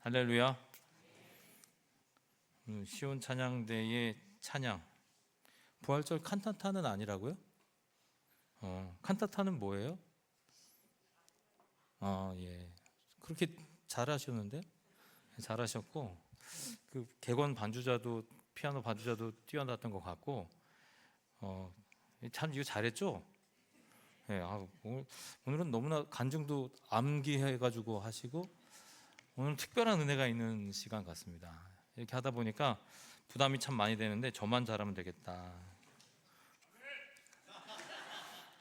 할렐루야. 시온 찬양대의 찬양. 부활절 칸타타는 아니라고요? 칸타타는 뭐예요? 예. 그렇게 잘하셨는데? 잘하셨고, 그 객원 반주자도 피아노 반주자도 뛰어났던 것 같고, 참 이거 잘했죠? 예. 오늘은 너무나 간증도 암기해가지고 하시고, 오늘 특별한 은혜가 있는 시간 같습니다. 이렇게 하다 보니까 부담이 참 많이 되는데 저만 잘하면 되겠다.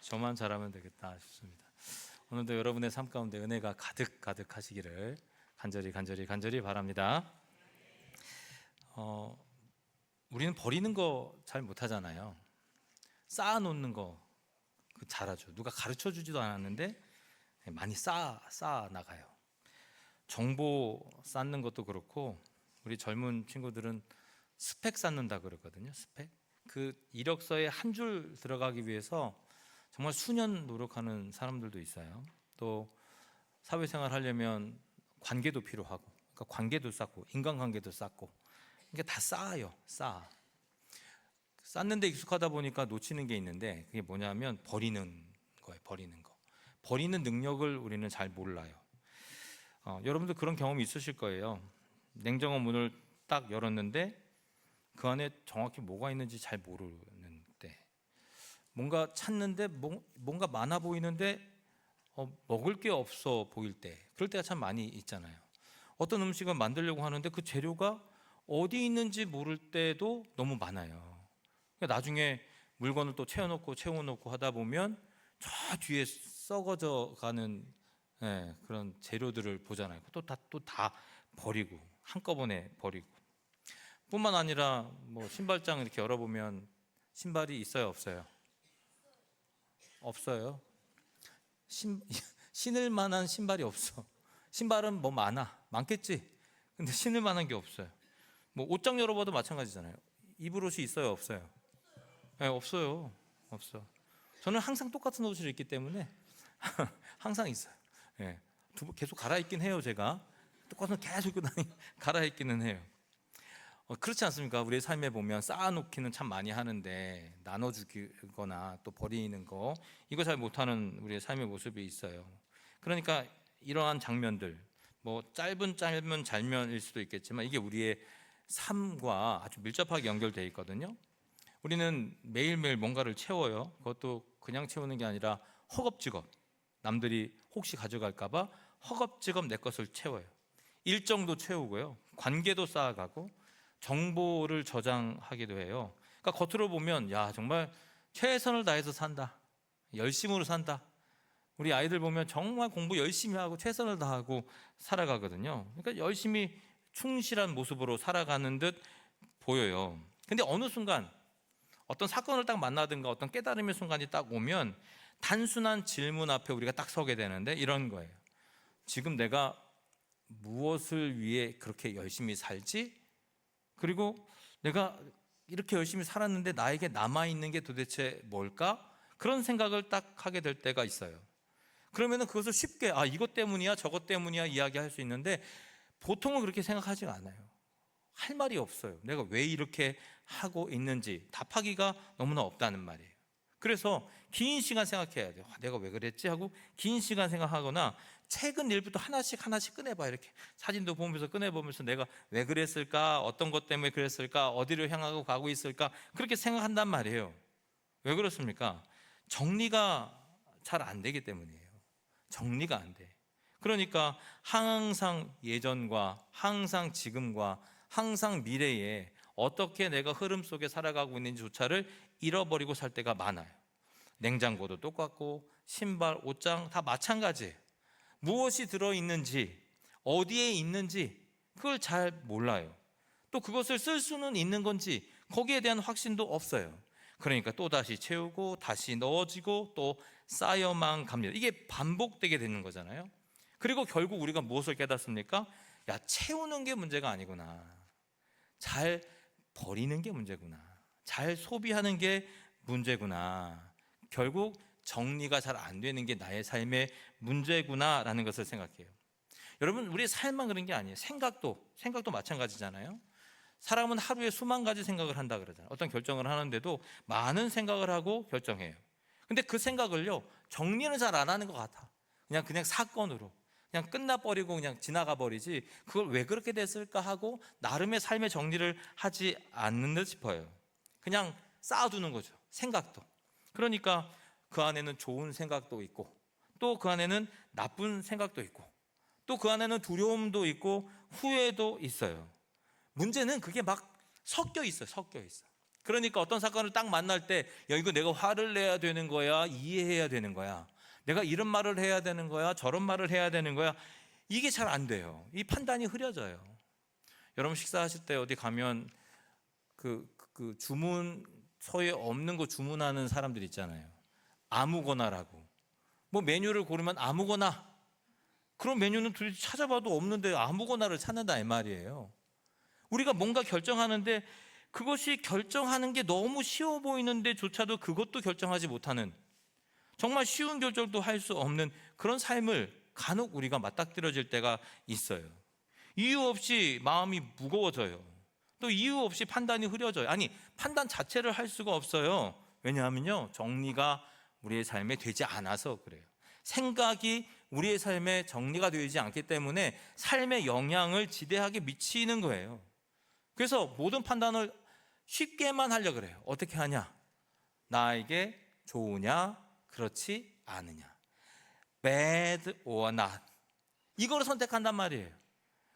저만 잘하면 되겠다 싶습니다. 오늘도 여러분의 삶 가운데 은혜가 가득 하시기를 간절히 바랍니다. 우리는 버리는 거 잘 못하잖아요. 쌓아놓는 거 잘하죠. 누가 가르쳐 주지도 않았는데 많이 쌓아 나가요. 정보 쌓는 것도 그렇고, 우리 젊은 친구들은 스펙 쌓는다 그러거든요. 스펙. 그 이력서에 한 줄 들어가기 위해서 정말 수년 노력하는 사람들도 있어요. 또 사회생활 하려면 관계도 필요하고, 그러니까 관계도 쌓고 인간관계도 쌓고, 그러니까 다 쌓아요. 쌓는데 익숙하다 보니까 놓치는 게 있는데, 그게 뭐냐면 버리는 거예요. 버리는 능력을 우리는 잘 몰라요. 여러분들 그런 경험이 있으실 거예요. 냉장고 문을 딱 열었는데 그 안에 정확히 뭐가 있는지 잘 모르는데, 뭔가 찾는데 뭔가 많아 보이는데 먹을 게 없어 보일 때, 그럴 때가 참 많이 있잖아요. 어떤 음식을 만들려고 하는데 그 재료가 어디 있는지 모를 때도 너무 많아요. 그러니까 나중에 물건을 또 채워놓고 하다 보면 저 뒤에 썩어져 가는 그런 재료들을 보잖아요. 또 다 버리고, 한꺼번에 버리고. 뿐만 아니라 뭐 신발장 이렇게 열어보면 신발이 있어요, 없어요? 없어요. 신을 만한 신발이 없어. 신발은 뭐 많겠지. 근데 신을 만한 게 없어요. 뭐 옷장 열어봐도 마찬가지잖아요. 입을 옷이 있어요, 없어요? 네, 없어요. 저는 항상 똑같은 옷을 입기 때문에 항상 있어요. 예. 계속 갈아입긴 해요. 제가 똑같은 계속 갈아입기는 해요. 그렇지 않습니까? 우리의 삶에 보면 쌓아놓기는 참 많이 하는데 나눠주거나 또 버리는 거, 이거 잘 못하는 우리의 삶의 모습이 있어요. 그러니까 이러한 장면들, 뭐 짧은 장면일 수도 있겠지만, 이게 우리의 삶과 아주 밀접하게 연결되어 있거든요. 우리는 매일매일 뭔가를 채워요. 그것도 그냥 채우는 게 아니라 허겁지겁, 남들이 혹시 가져갈까봐 허겁지겁 내 것을 채워요. 일정도 채우고요, 관계도 쌓아가고, 정보를 저장하기도 해요. 그러니까 겉으로 보면 야, 정말 최선을 다해서 산다, 열심으로 산다. 우리 아이들 보면 정말 공부 열심히 하고 최선을 다하고 살아가거든요. 그러니까 열심히 충실한 모습으로 살아가는 듯 보여요. 근데 어느 순간 어떤 사건을 딱 만나든가 어떤 깨달음의 순간이 딱 오면 단순한 질문 앞에 우리가 딱 서게 되는데, 이런 거예요. 지금 내가 무엇을 위해 그렇게 열심히 살지? 그리고 내가 이렇게 열심히 살았는데 나에게 남아있는 게 도대체 뭘까? 그런 생각을 딱 하게 될 때가 있어요. 그러면 그것을 쉽게 이것 때문이야 저것 때문이야 이야기할 수 있는데, 보통은 그렇게 생각하지 않아요. 할 말이 없어요. 내가 왜 이렇게 하고 있는지 답하기가 너무나 없다는 말이에요. 그래서 긴 시간 생각해야 돼요. 내가 왜 그랬지 하고 긴 시간 생각하거나, 최근 일부터 하나씩 꺼내봐. 이렇게 사진도 보면서 꺼내보면서 내가 왜 그랬을까, 어떤 것 때문에 그랬을까, 어디로 향하고 가고 있을까, 그렇게 생각한단 말이에요. 왜 그렇습니까? 정리가 잘 안 되기 때문이에요. 정리가 안 돼. 그러니까 항상 예전과 항상 지금과 항상 미래에 어떻게 내가 흐름 속에 살아가고 있는지조차를 잃어버리고 살 때가 많아요. 냉장고도 똑같고 신발, 옷장 다 마찬가지예요. 무엇이 들어있는지, 어디에 있는지 그걸 잘 몰라요. 또 그것을 쓸 수는 있는 건지 거기에 대한 확신도 없어요. 그러니까 또 다시 채우고 다시 넣어지고 또 쌓여만 갑니다. 이게 반복되게 되는 거잖아요. 그리고 결국 우리가 무엇을 깨닫습니까? 야, 채우는 게 문제가 아니구나. 잘 버리는 게 문제구나. 잘 소비하는 게 문제구나. 결국 정리가 잘 안 되는 게 나의 삶의 문제구나라는 것을 생각해요. 여러분, 우리의 삶만 그런 게 아니에요. 생각도 마찬가지잖아요. 사람은 하루에 수만 가지 생각을 한다 그러잖아요. 어떤 결정을 하는데도 많은 생각을 하고 결정해요. 근데 그 생각을요, 정리는 잘 안 하는 것 같아. 그냥 사건으로 그냥 끝나버리고 그냥 지나가 버리지, 그걸 왜 그렇게 됐을까 하고 나름의 삶의 정리를 하지 않는 듯 싶어요. 그냥 쌓아두는 거죠, 생각도. 그러니까 그 안에는 좋은 생각도 있고, 또 그 안에는 나쁜 생각도 있고, 또 그 안에는 두려움도 있고 후회도 있어요. 문제는 그게 막 섞여 있어요. 그러니까 어떤 사건을 딱 만날 때, 야, 이거 내가 화를 내야 되는 거야, 이해해야 되는 거야, 내가 이런 말을 해야 되는 거야, 저런 말을 해야 되는 거야, 이게 잘 안 돼요. 이 판단이 흐려져요. 여러분, 식사하실 때 어디 가면 그 주문서에 없는 거 주문하는 사람들 있잖아요. 아무거나라고. 뭐 메뉴를 고르면 아무거나. 그런 메뉴는 도대체 찾아봐도 없는데 아무거나를 찾는다 이 말이에요. 우리가 뭔가 결정하는데 그것이 결정하는 게 너무 쉬워 보이는데 조차도 그것도 결정하지 못하는, 정말 쉬운 결정도 할 수 없는 그런 삶을 간혹 우리가 맞닥뜨려질 때가 있어요. 이유 없이 마음이 무거워져요. 또 이유 없이 판단이 흐려져요. 아니, 판단 자체를 할 수가 없어요. 왜냐하면요, 정리가 우리의 삶에 되지 않아서 그래요. 생각이 우리의 삶에 정리가 되지 않기 때문에 삶에 영향을 지대하게 미치는 거예요. 그래서 모든 판단을 쉽게만 하려고 그래요. 어떻게 하냐? 나에게 좋으냐, 그렇지 않으냐, bad or not, 이거를 선택한단 말이에요.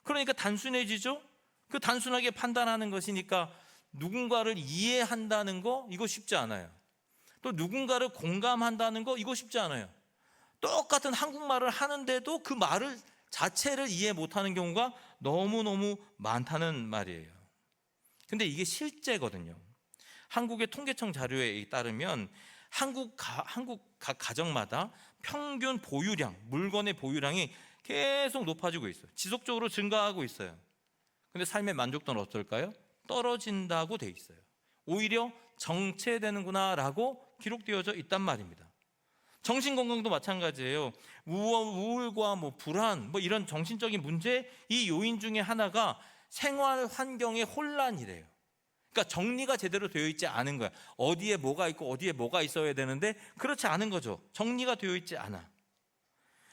그러니까 단순해지죠. 그 단순하게 판단하는 것이니까 누군가를 이해한다는 거, 이거 쉽지 않아요. 또 누군가를 공감한다는 거, 이거 쉽지 않아요. 똑같은 한국말을 하는데도 그 말을 자체를 이해 못하는 경우가 너무너무 많다는 말이에요. 근데 이게 실제거든요. 한국의 통계청 자료에 따르면 한국 각 가정마다 평균 보유량, 물건의 보유량이 계속 높아지고 있어요. 지속적으로 증가하고 있어요. 근데 삶의 만족도는 어떨까요? 떨어진다고 돼 있어요. 오히려 정체되는구나라고 기록되어져 있단 말입니다. 정신건강도 마찬가지예요. 우울과 불안, 이런 정신적인 문제, 이 요인 중에 하나가 생활 환경의 혼란이래요. 그러니까 정리가 제대로 되어 있지 않은 거야. 어디에 뭐가 있고 어디에 뭐가 있어야 되는데 그렇지 않은 거죠. 정리가 되어 있지 않아.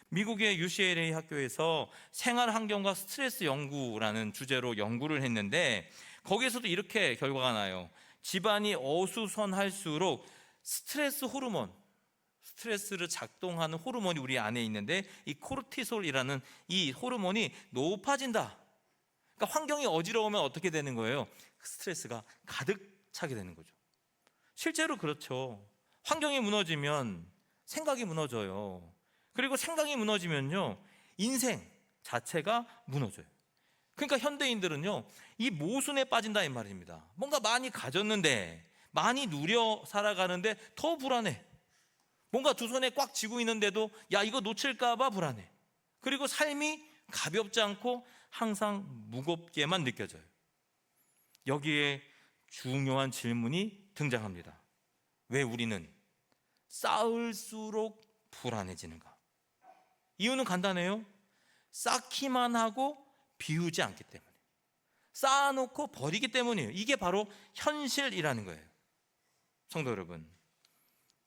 미국의 UCLA 학교에서 생활 환경과 스트레스 연구라는 주제로 연구를 했는데, 거기에서도 이렇게 결과가 나요. 집안이 어수선할수록 스트레스 호르몬, 스트레스를 작동하는 호르몬이 우리 안에 있는데, 이 코르티솔이라는 이 호르몬이 높아진다. 그러니까 환경이 어지러우면 어떻게 되는 거예요? 스트레스가 가득 차게 되는 거죠. 실제로 그렇죠. 환경이 무너지면 생각이 무너져요. 그리고 생각이 무너지면요, 인생 자체가 무너져요. 그러니까 현대인들은요, 이 모순에 빠진다 이 말입니다. 뭔가 많이 가졌는데, 많이 누려 살아가는데 더 불안해. 뭔가 두 손에 꽉 쥐고 있는데도 야, 이거 놓칠까 봐 불안해. 그리고 삶이 가볍지 않고 항상 무겁게만 느껴져요. 여기에 중요한 질문이 등장합니다. 왜 우리는 쌓을수록 불안해지는가? 이유는 간단해요. 쌓기만 하고 비우지 않기 때문에, 쌓아놓고 버리기 때문이에요. 이게 바로 현실이라는 거예요. 성도 여러분,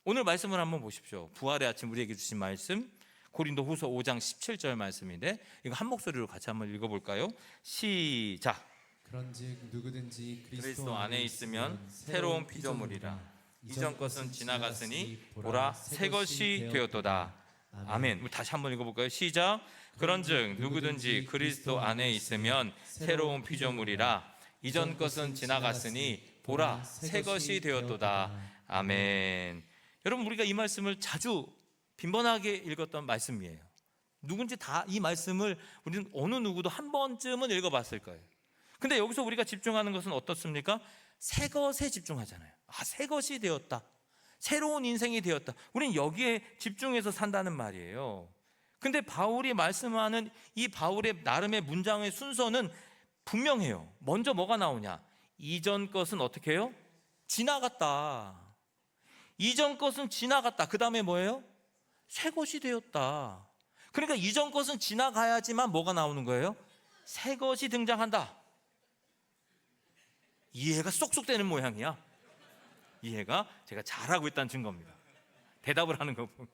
오늘 말씀을 한번 보십시오. 부활의 아침 우리에게 주신 말씀, 고린도후서 5장 17절 말씀인데, 이거 한 목소리로 같이 한번 읽어볼까요? 시작. 그런즉 누구든지 그리스도 안에 있으면 새로운 피조물이라. 이전 것은 지나갔으니 보라, 새 것이 되었도다. 아멘. 우리 다시 한번 읽어볼까요? 시작. 그런즉 누구든지 그리스도 안에 있으면 새로운 피조물이라. 이전 것은 지나갔으니 보라, 새 것이 되었도다. 아멘. 여러분, 우리가 이 말씀을 자주 빈번하게 읽었던 말씀이에요. 누군지 다 이 말씀을 우리는 어느 누구도 한 번쯤은 읽어봤을 거예요. 근데 여기서 우리가 집중하는 것은 어떻습니까? 새 것에 집중하잖아요. 새 것이 되었다, 새로운 인생이 되었다. 우리는 여기에 집중해서 산다는 말이에요. 근데 바울이 말씀하는 이 바울의 나름의 문장의 순서는 분명해요. 먼저 뭐가 나오냐? 이전 것은 어떻게 해요? 지나갔다. 이전 것은 지나갔다. 그 다음에 뭐예요? 새 것이 되었다. 그러니까 이전 것은 지나가야지만 뭐가 나오는 거예요? 새 것이 등장한다. 이해가 쏙쏙 되는 모양이야. 이해가 제가 잘하고 있다는 증거입니다. 대답을 하는 거 보면.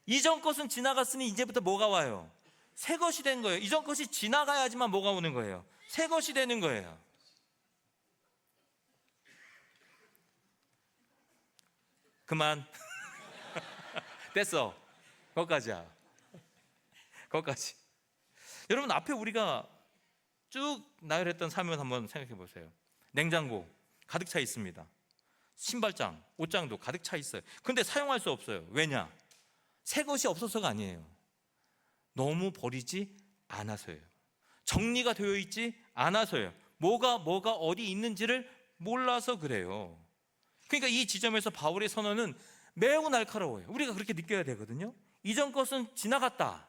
이전 것은 지나갔으니 이제부터 뭐가 와요? 새 것이 된 거예요. 이전 것이 지나가야지만 뭐가 오는 거예요? 새 것이 되는 거예요. 그만. 됐어. 거기까지야. 거기까지. 여러분, 앞에 우리가 쭉 나열했던 삶을 한번 생각해 보세요. 냉장고 가득 차 있습니다. 신발장, 옷장도 가득 차 있어요. 근데 사용할 수 없어요. 왜냐? 새 것이 없어서가 아니에요. 너무 버리지 않아서예요. 정리가 되어 있지 않아서예요. 뭐가 어디 있는지를 몰라서 그래요. 그러니까 이 지점에서 바울의 선언은 매우 날카로워요. 우리가 그렇게 느껴야 되거든요. 이전 것은 지나갔다.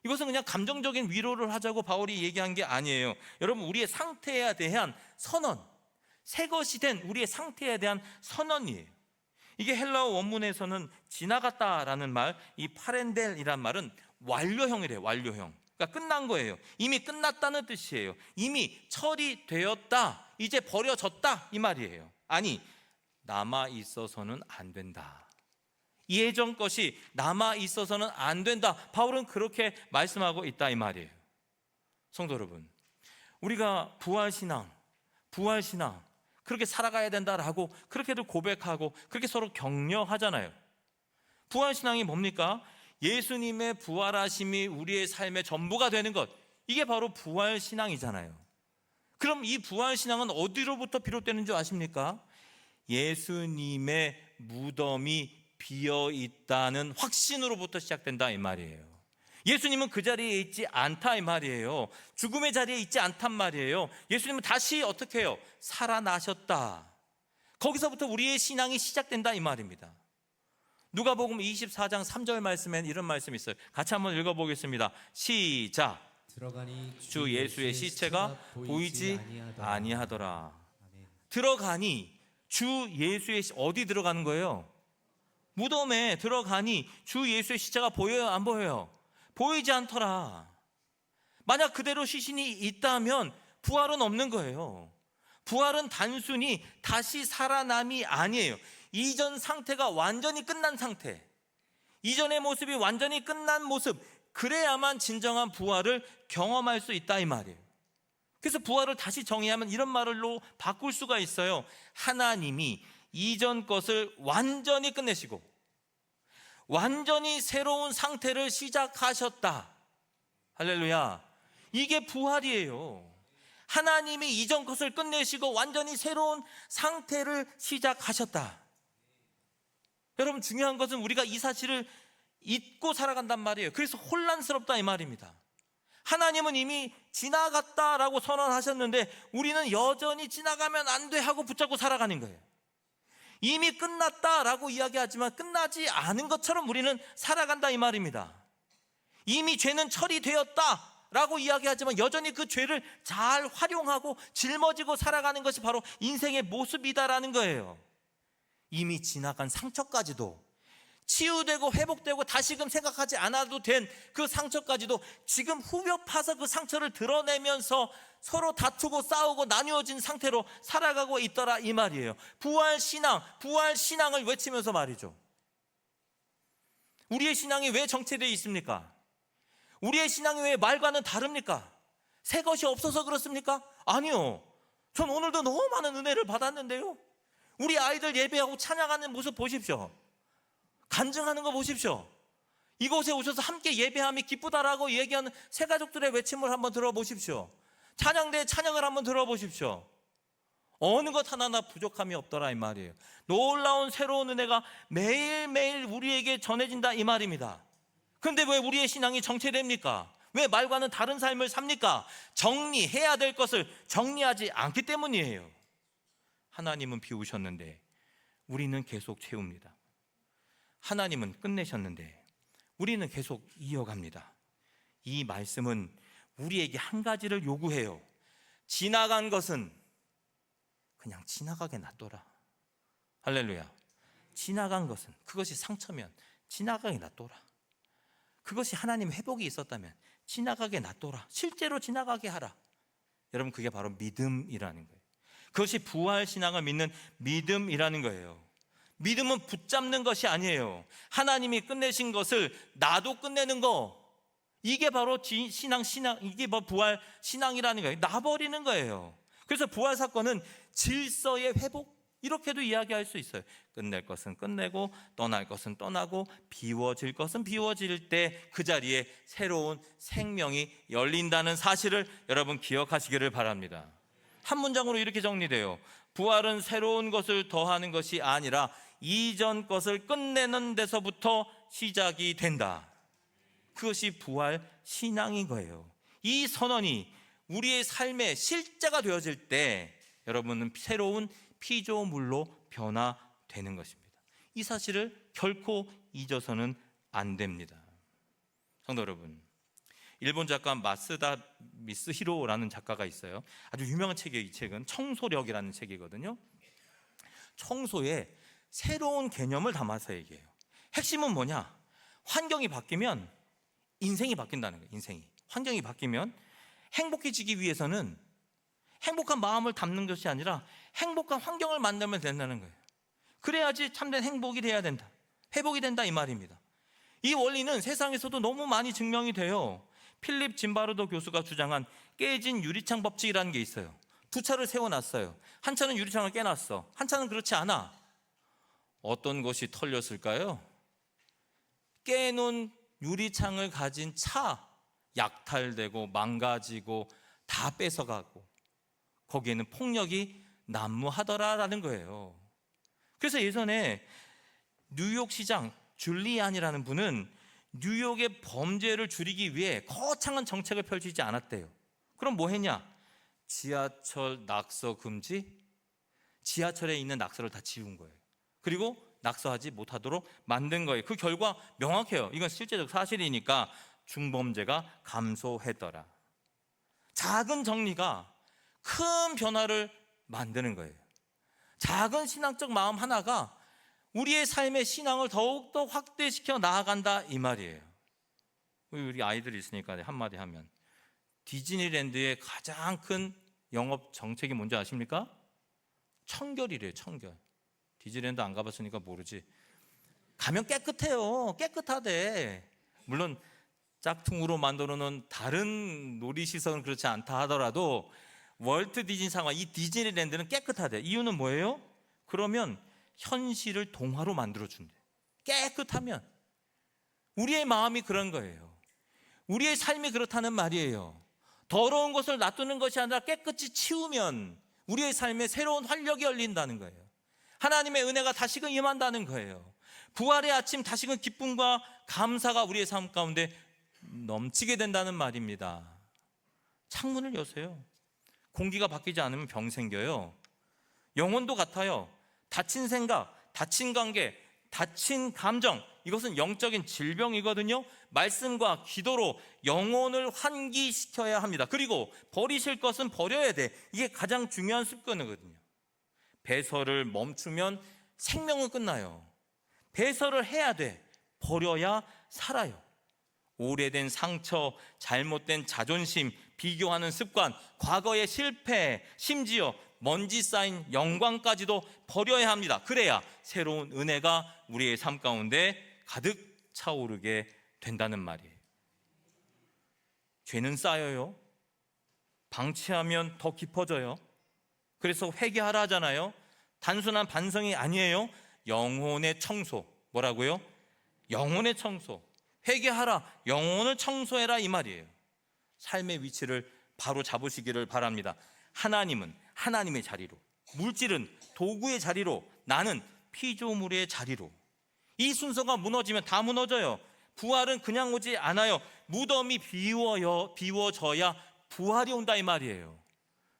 이것은 그냥 감정적인 위로를 하자고 바울이 얘기한 게 아니에요. 여러분, 우리의 상태에 대한 선언, 새 것이 된 우리의 상태에 대한 선언이에요. 이게 헬라어 원문에서는 지나갔다라는 말, 이 파렌델이란 말은 완료형이래요. 완료형. 그러니까 끝난 거예요. 이미 끝났다는 뜻이에요. 이미 처리되었다, 이제 버려졌다, 이 말이에요. 아니, 남아 있어서는 안 된다. 예전 것이 남아 있어서는 안 된다. 바울은 그렇게 말씀하고 있다, 이 말이에요. 성도 여러분, 우리가 부활신앙 그렇게 살아가야 된다라고 그렇게도 고백하고 그렇게 서로 격려하잖아요. 부활신앙이 뭡니까? 예수님의 부활하심이 우리의 삶의 전부가 되는 것, 이게 바로 부활신앙이잖아요. 그럼 이 부활신앙은 어디로부터 비롯되는 줄 아십니까? 예수님의 무덤이 비어 있다는 확신으로부터 시작된다, 이 말이에요. 예수님은 그 자리에 있지 않다, 이 말이에요. 죽음의 자리에 있지 않단 말이에요. 예수님은 다시 어떻게 해요? 살아나셨다. 거기서부터 우리의 신앙이 시작된다, 이 말입니다. 누가복음 24장 3절 말씀엔 이런 말씀이 있어요. 같이 한번 읽어보겠습니다. 시작. 들어가니 주 예수의 시체가 보이지 아니하더라. 아멘. 들어가니 주 예수의 어디 들어가는 거예요? 무덤에 들어가니 주 예수의 시체가 보여요, 안 보여요? 보이지 않더라. 만약 그대로 시신이 있다면 부활은 없는 거예요. 부활은 단순히 다시 살아남이 아니에요. 이전 상태가 완전히 끝난 상태, 이전의 모습이 완전히 끝난 모습, 그래야만 진정한 부활을 경험할 수 있다, 이 말이에요. 그래서 부활을 다시 정의하면 이런 말로 바꿀 수가 있어요. 하나님이 이전 것을 완전히 끝내시고 완전히 새로운 상태를 시작하셨다. 할렐루야. 이게 부활이에요. 하나님이 이전 것을 끝내시고 완전히 새로운 상태를 시작하셨다. 여러분, 중요한 것은 우리가 이 사실을 잊고 살아간단 말이에요. 그래서 혼란스럽다, 이 말입니다. 하나님은 이미 지나갔다라고 선언하셨는데 우리는 여전히 지나가면 안 돼 하고 붙잡고 살아가는 거예요. 이미 끝났다라고 이야기하지만 끝나지 않은 것처럼 우리는 살아간다, 이 말입니다. 이미 죄는 처리되었다라고 이야기하지만 여전히 그 죄를 잘 활용하고 짊어지고 살아가는 것이 바로 인생의 모습이다라는 거예요. 이미 지나간 상처까지도, 치유되고 회복되고 다시금 생각하지 않아도 된 그 상처까지도 지금 후벼 파서 그 상처를 드러내면서 서로 다투고 싸우고 나뉘어진 상태로 살아가고 있더라, 이 말이에요. 부활신앙을 외치면서 말이죠. 우리의 신앙이 왜 정체되어 있습니까? 우리의 신앙이 왜 말과는 다릅니까? 새 것이 없어서 그렇습니까? 아니요. 전 오늘도 너무 많은 은혜를 받았는데요. 우리 아이들 예배하고 찬양하는 모습 보십시오. 간증하는 거 보십시오. 이곳에 오셔서 함께 예배함이 기쁘다라고 얘기하는 새가족들의 외침을 한번 들어보십시오. 찬양대의 찬양을 한번 들어보십시오. 어느 것 하나나 부족함이 없더라, 이 말이에요. 놀라운 새로운 은혜가 매일매일 우리에게 전해진다, 이 말입니다. 그런데 왜 우리의 신앙이 정체됩니까? 왜 말과는 다른 삶을 삽니까? 정리해야 될 것을 정리하지 않기 때문이에요. 하나님은 비우셨는데 우리는 계속 채웁니다. 하나님은 끝내셨는데 우리는 계속 이어갑니다. 이 말씀은 우리에게 한 가지를 요구해요. 지나간 것은 그냥 지나가게 놔둬라. 할렐루야. 지나간 것은, 그것이 상처면 지나가게 놔둬라. 그것이 하나님의 회복이 있었다면 지나가게 놔둬라. 실제로 지나가게 하라. 여러분, 그게 바로 믿음이라는 거예요. 그것이 부활신앙을 믿는 믿음이라는 거예요. 믿음은 붙잡는 것이 아니에요. 하나님이 끝내신 것을 나도 끝내는 거, 이게 바로 신앙, 이게 바로 부활 신앙이라는 거예요. 놔버리는 거예요. 그래서 부활 사건은 질서의 회복, 이렇게도 이야기할 수 있어요. 끝낼 것은 끝내고 떠날 것은 떠나고 비워질 것은 비워질 때 그 자리에 새로운 생명이 열린다는 사실을 여러분 기억하시기를 바랍니다. 한 문장으로 이렇게 정리돼요. 부활은 새로운 것을 더하는 것이 아니라 이전 것을 끝내는 데서부터 시작이 된다. 그것이 부활 신앙인 거예요. 이 선언이 우리의 삶의 실제가 되어질 때 여러분은 새로운 피조물로 변화되는 것입니다. 이 사실을 결코 잊어서는 안 됩니다. 성도 여러분, 일본 작가 마쓰다 미스히로라는 작가가 있어요. 아주 유명한 책이에요. 이 책은 청소력이라는 책이거든요. 청소에 새로운 개념을 담아서 얘기해요. 핵심은 뭐냐? 환경이 바뀌면 인생이 바뀐다는 거예요. 환경이 바뀌면 행복해지기 위해서는 행복한 마음을 담는 것이 아니라 행복한 환경을 만들면 된다는 거예요. 그래야지 참된 행복이 돼야 된다, 회복이 된다, 이 말입니다. 이 원리는 세상에서도 너무 많이 증명이 돼요. 필립 짐바르도 교수가 주장한 깨진 유리창 법칙이라는 게 있어요. 두 차를 세워놨어요. 한 차는 유리창을 깨놨어, 한 차는 그렇지 않아. 어떤 것이 털렸을까요? 깨놓은 유리창을 가진 차, 약탈되고 망가지고 다 뺏어가고 거기에는 폭력이 난무하더라라는 거예요. 그래서 예전에 뉴욕 시장 줄리안이라는 분은 뉴욕의 범죄를 줄이기 위해 거창한 정책을 펼치지 않았대요. 그럼 뭐 했냐? 지하철 낙서 금지, 지하철에 있는 낙서를 다 지운 거예요. 그리고 낙서하지 못하도록 만든 거예요. 그 결과 명확해요. 이건 실제적 사실이니까 중범죄가 감소했더라. 작은 정리가 큰 변화를 만드는 거예요. 작은 신앙적 마음 하나가 우리의 삶의 신앙을 더욱더 확대시켜 나아간다, 이 말이에요. 우리 아이들이 있으니까 한마디 하면, 디즈니랜드의 가장 큰 영업 정책이 뭔지 아십니까? 청결이래요. 청결. 디즈니랜드 안 가봤으니까 모르지. 가면 깨끗해요. 깨끗하대. 물론 짝퉁으로 만들어 놓은 다른 놀이시설은 그렇지 않다 하더라도 월트 디즈니 상화, 이 디즈니랜드는 깨끗하대. 이유는 뭐예요? 그러면 현실을 동화로 만들어준대. 깨끗하면. 우리의 마음이 그런 거예요. 우리의 삶이 그렇다는 말이에요. 더러운 것을 놔두는 것이 아니라 깨끗이 치우면 우리의 삶에 새로운 활력이 열린다는 거예요. 하나님의 은혜가 다시금 임한다는 거예요. 부활의 아침, 다시금 기쁨과 감사가 우리의 삶 가운데 넘치게 된다는 말입니다. 창문을 여세요. 공기가 바뀌지 않으면 병 생겨요. 영혼도 같아요. 다친 생각, 다친 관계, 다친 감정, 이것은 영적인 질병이거든요. 말씀과 기도로 영혼을 환기시켜야 합니다. 그리고 버리실 것은 버려야 돼. 이게 가장 중요한 습관이거든요. 배설을 멈추면 생명은 끝나요. 배설을 해야 돼. 버려야 살아요. 오래된 상처, 잘못된 자존심, 비교하는 습관, 과거의 실패, 심지어 먼지 쌓인 영광까지도 버려야 합니다. 그래야 새로운 은혜가 우리의 삶 가운데 가득 차오르게 된다는 말이에요. 죄는 쌓여요. 방치하면 더 깊어져요. 그래서 회개하라 하잖아요. 단순한 반성이 아니에요. 영혼의 청소. 뭐라고요? 영혼의 청소. 회개하라, 영혼을 청소해라, 이 말이에요. 삶의 위치를 바로 잡으시기를 바랍니다. 하나님은 하나님의 자리로, 물질은 도구의 자리로, 나는 피조물의 자리로. 이 순서가 무너지면 다 무너져요. 부활은 그냥 오지 않아요. 무덤이 비워져야 부활이 온다, 이 말이에요.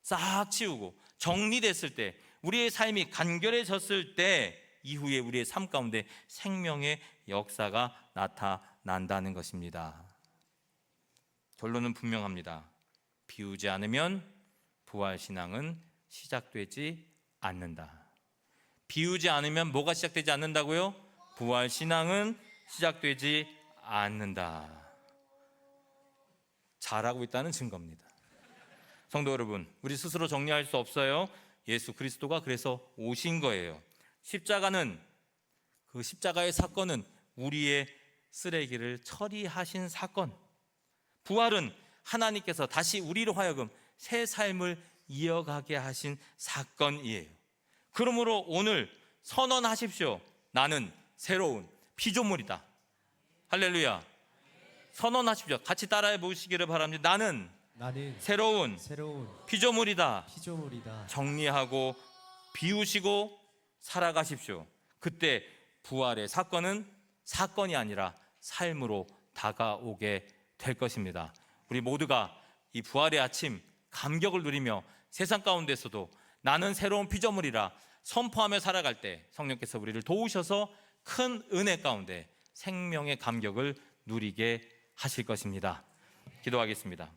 싹 치우고 정리됐을 때, 우리의 삶이 간결해졌을 때 이후에 우리의 삶 가운데 생명의 역사가 나타난다는 것입니다. 결론은 분명합니다. 비우지 않으면 부활신앙은 시작되지 않는다. 비우지 않으면 뭐가 시작되지 않는다고요? 부활신앙은 시작되지 않는다. 잘하고 있다는 증거입니다. 성도 여러분, 우리 스스로 정리할 수 없어요. 예수 그리스도가 그래서 오신 거예요. 십자가는, 그 십자가의 사건은 우리의 쓰레기를 처리하신 사건. 부활은 하나님께서 다시 우리로 하여금 새 삶을 이어가게 하신 사건이에요. 그러므로 오늘 선언하십시오. 나는 새로운 피조물이다. 할렐루야. 선언하십시오. 같이 따라해 보시기를 바랍니다. 나는 새로운 피조물이다. 정리하고 비우시고 살아가십시오. 그때 부활의 사건은 사건이 아니라 삶으로 다가오게 될 것입니다. 우리 모두가 이 부활의 아침 감격을 누리며 세상 가운데서도 나는 새로운 피조물이라 선포하며 살아갈 때 성령께서 우리를 도우셔서 큰 은혜 가운데 생명의 감격을 누리게 하실 것입니다. 기도하겠습니다.